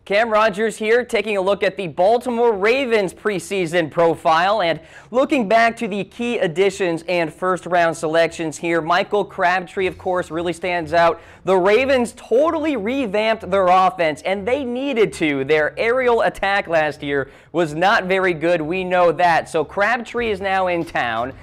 Cam Rogers here, taking a look at the Baltimore Ravens preseason profile and looking back to the key additions and first-round selections here. Michael Crabtree, of course, really stands out. The Ravens totally revamped their offense, and they needed to. Their aerial attack last year was not very good. We know that. So Crabtree is now in town,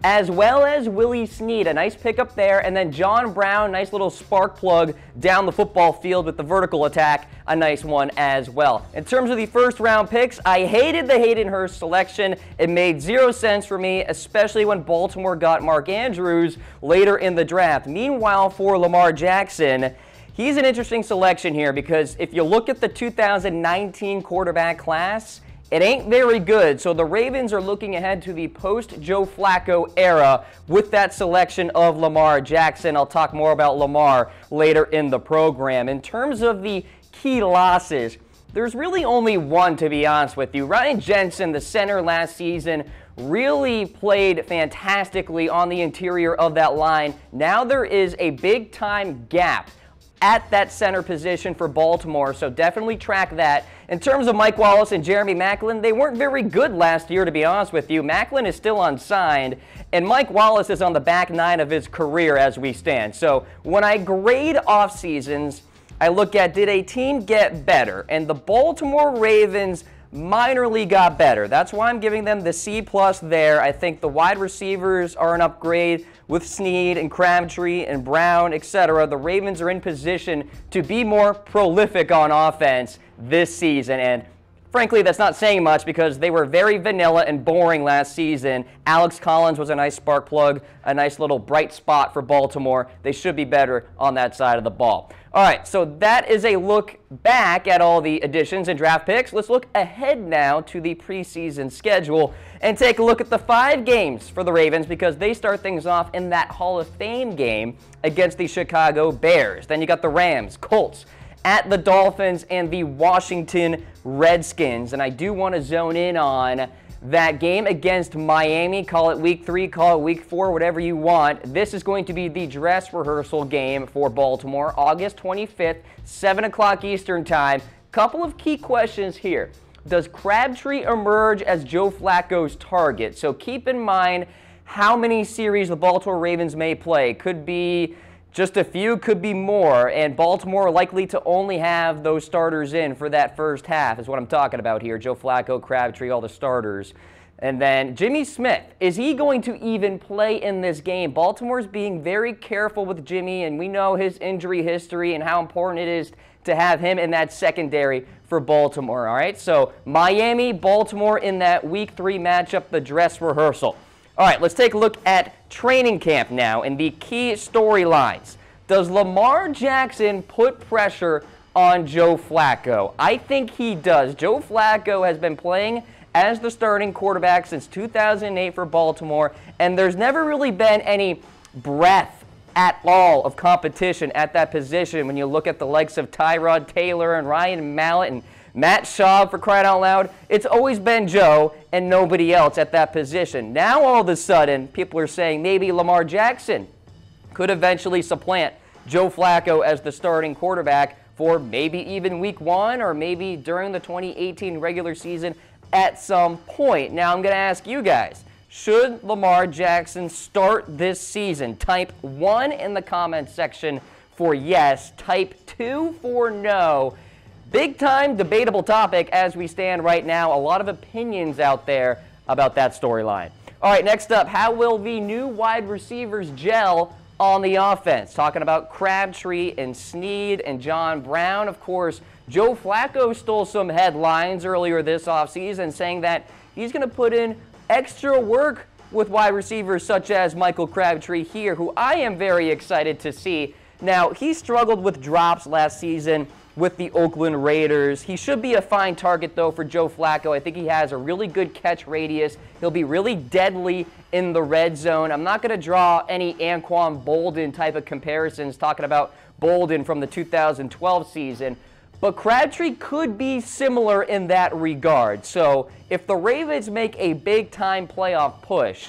as well as Willie Snead, a nice pickup there, and then John Brown, nice little spark plug down the football field with the vertical attack, a nice one as well. In terms of the first-round picks, I hated the Hayden Hurst selection. It made zero sense for me, especially when Baltimore got Mark Andrews later in the draft. Meanwhile, for Lamar Jackson, he's an interesting selection here because if you look at the 2019 quarterback class, it ain't very good, so the Ravens are looking ahead to the post-Joe Flacco era with that selection of Lamar Jackson. I'll talk more about Lamar later in the program. In terms of the key losses, there's really only one, to be honest with you. Ryan Jensen, the center last season, really played fantastically on the interior of that line. Now there is a big-time gap at that center position for Baltimore, so definitely track that. In terms of Mike Wallace and Jeremy Maclin, they weren't very good last year, to be honest with you. Maclin is still unsigned, and Mike Wallace is on the back nine of his career as we stand. So when I grade off seasons, I look at, did a team get better? And the Baltimore Ravens minorly got better. That's why I'm giving them the C+ there. I think the wide receivers are an upgrade with Snead and Crabtree and Brown, etc. The Ravens are in position to be more prolific on offense this season, and frankly, that's not saying much because they were very vanilla and boring last season. Alex Collins was a nice spark plug, a nice little bright spot for Baltimore. They should be better on that side of the ball. All right, so that is a look back at all the additions and draft picks. Let's look ahead now to the preseason schedule and take a look at the 5 games for the Ravens because they start things off in that Hall of Fame game against the Chicago Bears. Then you got the Rams, Colts, at the Dolphins, and the Washington Redskins. And I do want to zone in on that game against Miami. Call it week 3, call it week 4, whatever you want. This is going to be the dress rehearsal game for Baltimore, August 25th, 7 o'clock Eastern time. Couple of key questions here. Does Crabtree emerge as Joe Flacco's target? So keep in mind how many series the Baltimore Ravens may play. Could be just a few, could be more, and Baltimore likely to only have those starters in for that first half is what I'm talking about here. Joe Flacco, Crabtree, all the starters. And then Jimmy Smith, is he going to even play in this game? Baltimore's being very careful with Jimmy, and we know his injury history and how important it is to have him in that secondary for Baltimore, all right? So Miami, Baltimore in that week 3 matchup, the dress rehearsal. All right, let's take a look at training camp now and the key storylines. Does Lamar Jackson put pressure on Joe Flacco? I think he does. Joe Flacco has been playing as the starting quarterback since 2008 for Baltimore, and there's never really been any breath at all of competition at that position when you look at the likes of Tyrod Taylor and Ryan Mallett and Matt Schaub, for crying out loud. It's always been Joe and nobody else at that position. Now all of a sudden, people are saying maybe Lamar Jackson could eventually supplant Joe Flacco as the starting quarterback for maybe even week 1 or maybe during the 2018 regular season at some point. Now I'm going to ask you guys, should Lamar Jackson start this season? Type 1 in the comments section for yes, type 2 for no. Big time debatable topic as we stand right now. A lot of opinions out there about that storyline. All right, next up, how will the new wide receivers gel on the offense? Talking about Crabtree and Snead and John Brown. Of course, Joe Flacco stole some headlines earlier this offseason saying that he's going to put in extra work with wide receivers such as Michael Crabtree here, who I am very excited to see. Now, he struggled with drops last season with the Oakland Raiders. He should be a fine target, though, for Joe Flacco. I think he has a really good catch radius. He'll be really deadly in the red zone. I'm not going to draw any Anquan Bolden type of comparisons, talking about Bolden from the 2012 season. But Crabtree could be similar in that regard. So if the Ravens make a big-time playoff push,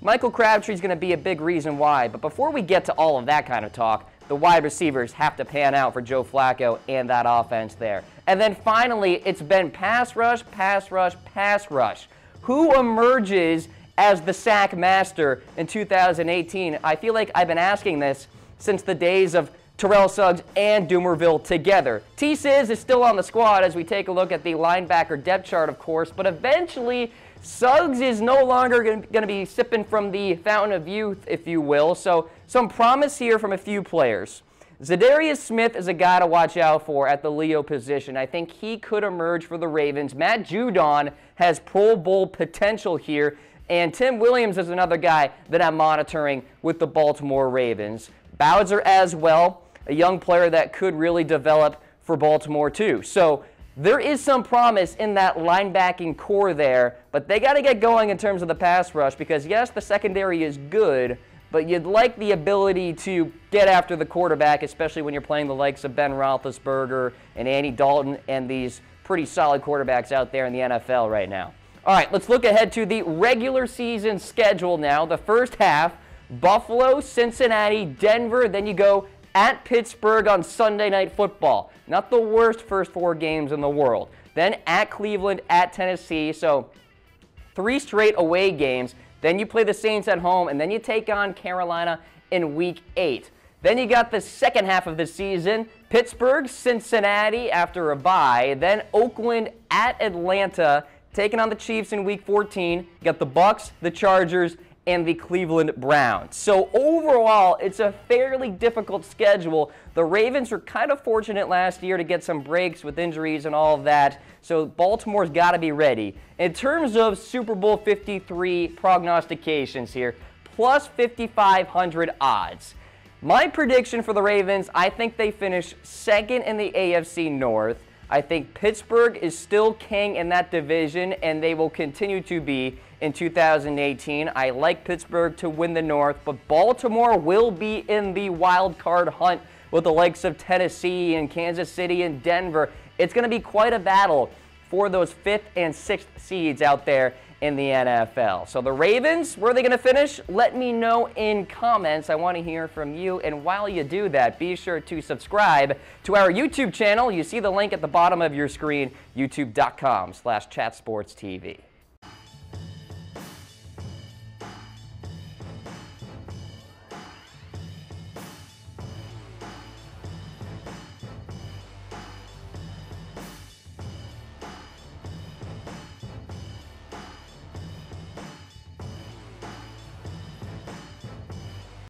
Michael Crabtree is going to be a big reason why. But before we get to all of that kind of talk, the wide receivers have to pan out for Joe Flacco and that offense there. And then finally, it's been pass rush, pass rush, pass rush. Who emerges as the sack master in 2018? I feel like I've been asking this since the days of Terrell Suggs and Doomerville together. T-Sizz is still on the squad as we take a look at the linebacker depth chart, of course, but eventually Suggs is no longer going to be sipping from the fountain of youth, if you will, so some promise here from a few players. Zadarius Smith is a guy to watch out for at the Leo position. I think he could emerge for the Ravens. Matt Judon has Pro Bowl potential here, and Tim Williams is another guy that I'm monitoring with the Baltimore Ravens. Bowser as well, a young player that could really develop for Baltimore too. So there is some promise in that linebacking core there, but they got to get going in terms of the pass rush because, yes, the secondary is good, but you'd like the ability to get after the quarterback, especially when you're playing the likes of Ben Roethlisberger and Andy Dalton and these pretty solid quarterbacks out there in the NFL right now. All right, let's look ahead to the regular season schedule now. The first half, Buffalo, Cincinnati, Denver, then you go at Pittsburgh on Sunday Night Football. Not the worst first 4 games in the world. Then at Cleveland, at Tennessee, so 3 straight away games. Then you play the Saints at home, and then you take on Carolina in Week 8. Then you got the second half of the season, Pittsburgh, Cincinnati after a bye, then Oakland at Atlanta, taking on the Chiefs in Week 14. You got the Bucs, the Chargers, and the Cleveland Browns. So overall, it's a fairly difficult schedule. The Ravens were kind of fortunate last year to get some breaks with injuries and all of that, so Baltimore's got to be ready. In terms of Super Bowl 53 prognostications here, plus 5,500 odds. My prediction for the Ravens, I think they finish second in the AFC North. I think Pittsburgh is still king in that division, and they will continue to be in 2018. I like Pittsburgh to win the North, but Baltimore will be in the wild card hunt with the likes of Tennessee and Kansas City and Denver. It's going to be quite a battle for those 5th and 6th seeds out there in the NFL. So the Ravens, where are they going to finish? Let me know in comments. I want to hear from you. And while you do that, be sure to subscribe to our YouTube channel. You see the link at the bottom of your screen, youtube.com/chatsportstv.